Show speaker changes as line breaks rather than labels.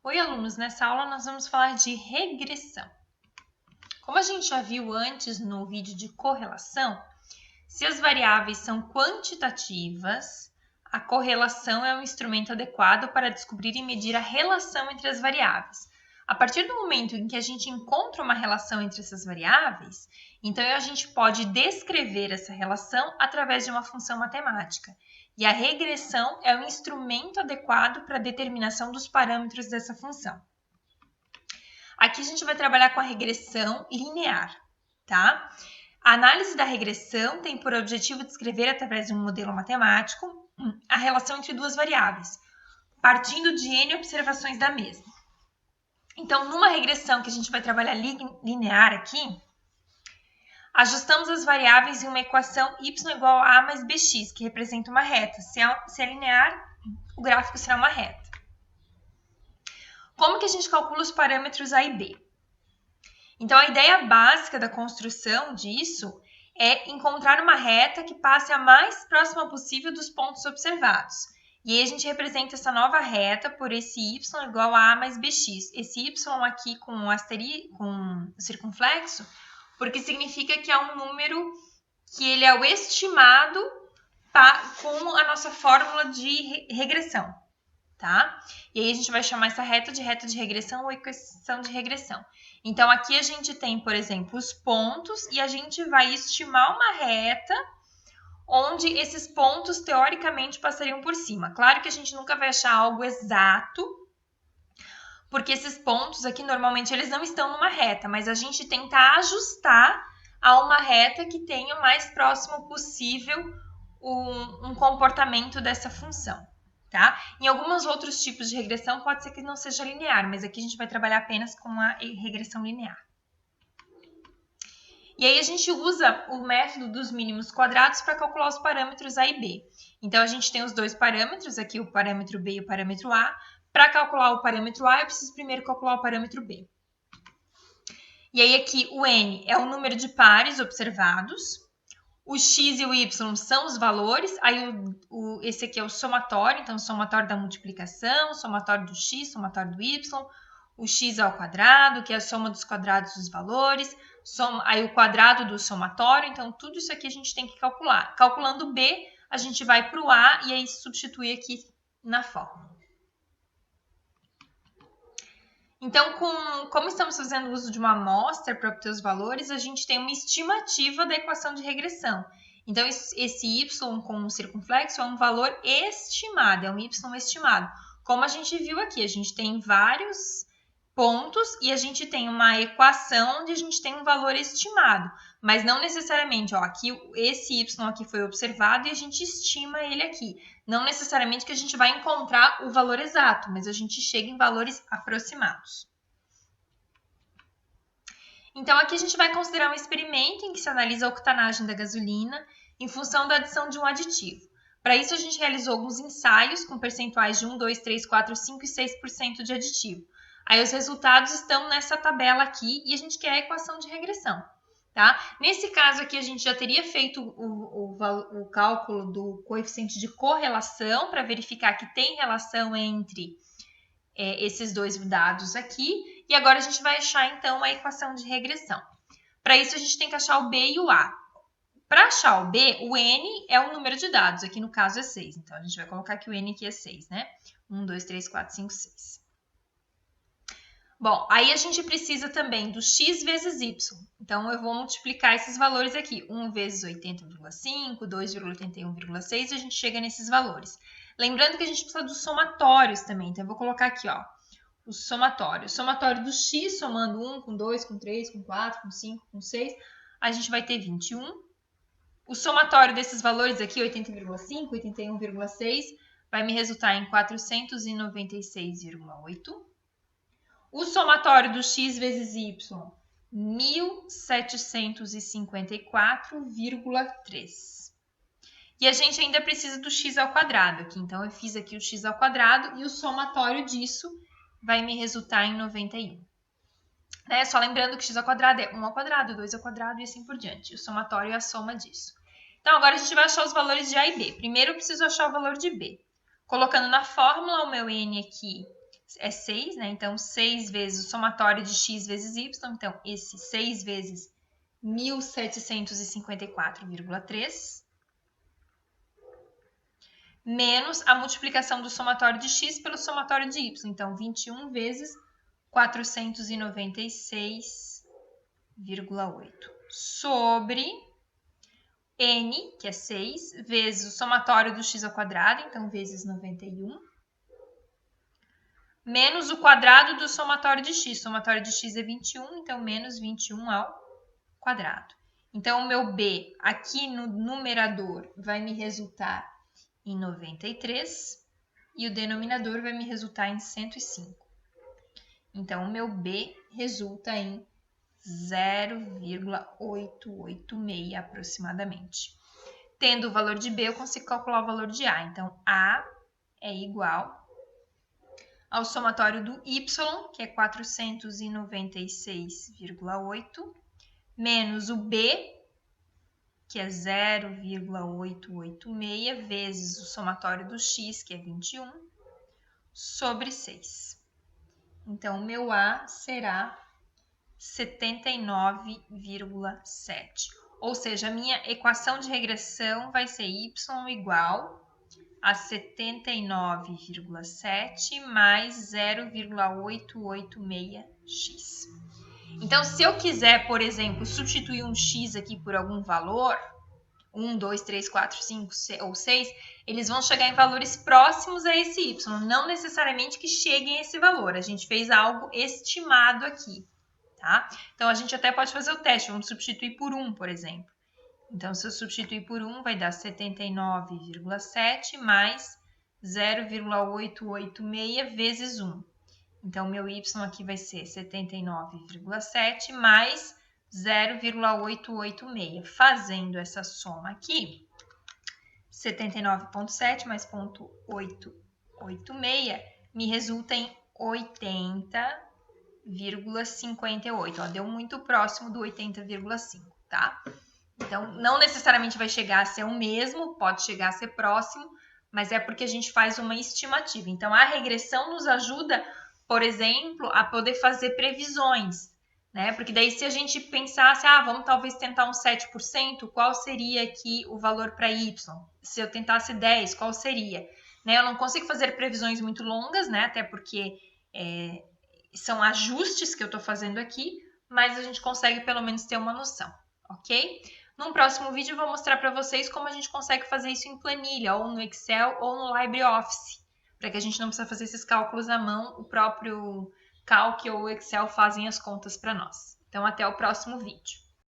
Oi, alunos! Nessa aula nós vamos falar de regressão. Como a gente já viu antes no vídeo de correlação, se as variáveis são quantitativas, a correlação é um instrumento adequado para descobrir e medir a relação entre as variáveis. A partir do momento em que a gente encontra uma relação entre essas variáveis, então a gente pode descrever essa relação através de uma função matemática. E a regressão é o instrumento adequado para a determinação dos parâmetros dessa função. Aqui a gente vai trabalhar com a regressão linear, tá? A análise da regressão tem por objetivo descrever, através de um modelo matemático, a relação entre duas variáveis, partindo de N observações da mesma. Então, numa regressão que a gente vai trabalhar linear aqui, ajustamos as variáveis em uma equação y igual a mais bx, que representa uma reta. Se é linear, o gráfico será uma reta. Como que a gente calcula os parâmetros a e b? Então, a ideia básica da construção disso é encontrar uma reta que passe a mais próxima possível dos pontos observados. E aí a gente representa essa nova reta por esse y igual a mais bx. Esse y aqui com o circunflexo, porque significa que é um número que ele é o estimado com a nossa fórmula de regressão, tá? E aí a gente vai chamar essa reta de regressão ou equação de regressão. Então, aqui a gente tem, por exemplo, os pontos e a gente vai estimar uma reta onde esses pontos, teoricamente, passariam por cima. Claro que a gente nunca vai achar algo exato, porque esses pontos aqui, normalmente, eles não estão numa reta, mas a gente tenta ajustar a uma reta que tenha o mais próximo possível um comportamento dessa função, tá? Em alguns outros tipos de regressão, pode ser que não seja linear, mas aqui a gente vai trabalhar apenas com a regressão linear. E aí a gente usa o método dos mínimos quadrados para calcular os parâmetros a e b. Então, a gente tem os dois parâmetros, aqui o parâmetro b e o parâmetro a. Para calcular o parâmetro a, eu preciso primeiro calcular o parâmetro b. E aí aqui o n é o número de pares observados, o x e o y são os valores, aí esse aqui é o somatório, então o somatório da multiplicação, o somatório do x, somatório do y, o x ao quadrado, que é a soma dos quadrados dos valores, aí o quadrado do somatório, então tudo isso aqui a gente tem que calcular. Calculando b, a gente vai para o a e aí substitui aqui na fórmula. Então, como estamos fazendo uso de uma amostra para obter os valores, a gente tem uma estimativa da equação de regressão. Então, esse y com o circunflexo é um valor estimado, é um y estimado. Como a gente viu aqui, a gente tem vários pontos e a gente tem uma equação onde a gente tem um valor estimado, mas não necessariamente, ó, aqui esse y aqui foi observado e a gente estima ele aqui. Não necessariamente que a gente vai encontrar o valor exato, mas a gente chega em valores aproximados. Então, aqui a gente vai considerar um experimento em que se analisa a octanagem da gasolina em função da adição de um aditivo. Para isso, a gente realizou alguns ensaios com percentuais de 1, 2, 3, 4, 5 e 6% de aditivo. Aí os resultados estão nessa tabela aqui e a gente quer a equação de regressão, tá? Nesse caso aqui, a gente já teria feito o cálculo do coeficiente de correlação para verificar que tem relação entre esses dois dados aqui. E agora a gente vai achar, então, a equação de regressão. Para isso, a gente tem que achar o B e o A. Para achar o B, o N é o número de dados. Aqui, no caso, é 6. Então, a gente vai colocar que o N aqui é 6, né? 1, 2, 3, 4, 5, 6. Bom, aí a gente precisa também do x vezes y. Então, eu vou multiplicar esses valores aqui. 1 vezes 80,5, 2,81,6, e a gente chega nesses valores. Lembrando que a gente precisa dos somatórios também. Então, eu vou colocar aqui, ó, o somatório. O somatório do x, somando 1 com 2, com 3, com 4, com 5, com 6, a gente vai ter 21. O somatório desses valores aqui, 80,5, 81,6, vai me resultar em 496,8. O somatório do x vezes y, 1.754,3. E a gente ainda precisa do x ao quadrado aqui. Então, eu fiz aqui o x ao quadrado e o somatório disso vai me resultar em 91. Né? Só lembrando que x ao quadrado é 1 ao quadrado, 2 ao quadrado e assim por diante. O somatório é a soma disso. Então, agora a gente vai achar os valores de A e B. Primeiro, eu preciso achar o valor de B. Colocando na fórmula, o meu N aqui é 6, né? Então, 6 vezes o somatório de x vezes y. Então, esse 6 vezes 1.754,3 menos a multiplicação do somatório de x pelo somatório de y. Então, 21 vezes 496,8 sobre n, que é 6, vezes o somatório do x ao quadrado, então, vezes 91, menos o quadrado do somatório de x. O somatório de x é 21, então, menos 21 ao quadrado. Então, o meu b aqui no numerador vai me resultar em 93 e o denominador vai me resultar em 105. Então, o meu b resulta em 0,886 aproximadamente. Tendo o valor de b, eu consigo calcular o valor de a. Então, a é igual ao somatório do y, que é 496,8, menos o b, que é 0,886, vezes o somatório do x, que é 21, sobre 6. Então, o meu A será 79,7. Ou seja, a minha equação de regressão vai ser y igual a 79,7 mais 0,886x. Então, se eu quiser, por exemplo, substituir um x aqui por algum valor, 1, 2, 3, 4, 5 ou 6, eles vão chegar em valores próximos a esse y, não necessariamente que cheguem a esse valor. A gente fez algo estimado aqui, tá? Então, a gente até pode fazer o teste. Vamos substituir por 1, por exemplo. Então, se eu substituir por 1, vai dar 79,7 mais 0,886 vezes 1. Então, meu y aqui vai ser 79,7 mais 0,886. Fazendo essa soma aqui, 79,7 mais 0,886 me resulta em 80,58. Deu muito próximo do 80,5, tá? Então, não necessariamente vai chegar a ser o mesmo, pode chegar a ser próximo, mas é porque a gente faz uma estimativa. Então, a regressão nos ajuda, por exemplo, a poder fazer previsões, né? Porque daí, se a gente pensasse, vamos talvez tentar um 7%, qual seria aqui o valor para y? Se eu tentasse 10%, qual seria? Né? Eu não consigo fazer previsões muito longas, né? Até porque são ajustes que eu estou fazendo aqui, mas a gente consegue pelo menos ter uma noção, ok? Num próximo vídeo eu vou mostrar para vocês como a gente consegue fazer isso em planilha, ou no Excel, ou no LibreOffice, para que a gente não precisa fazer esses cálculos à mão, o próprio Calc ou o Excel fazem as contas para nós. Então, até o próximo vídeo.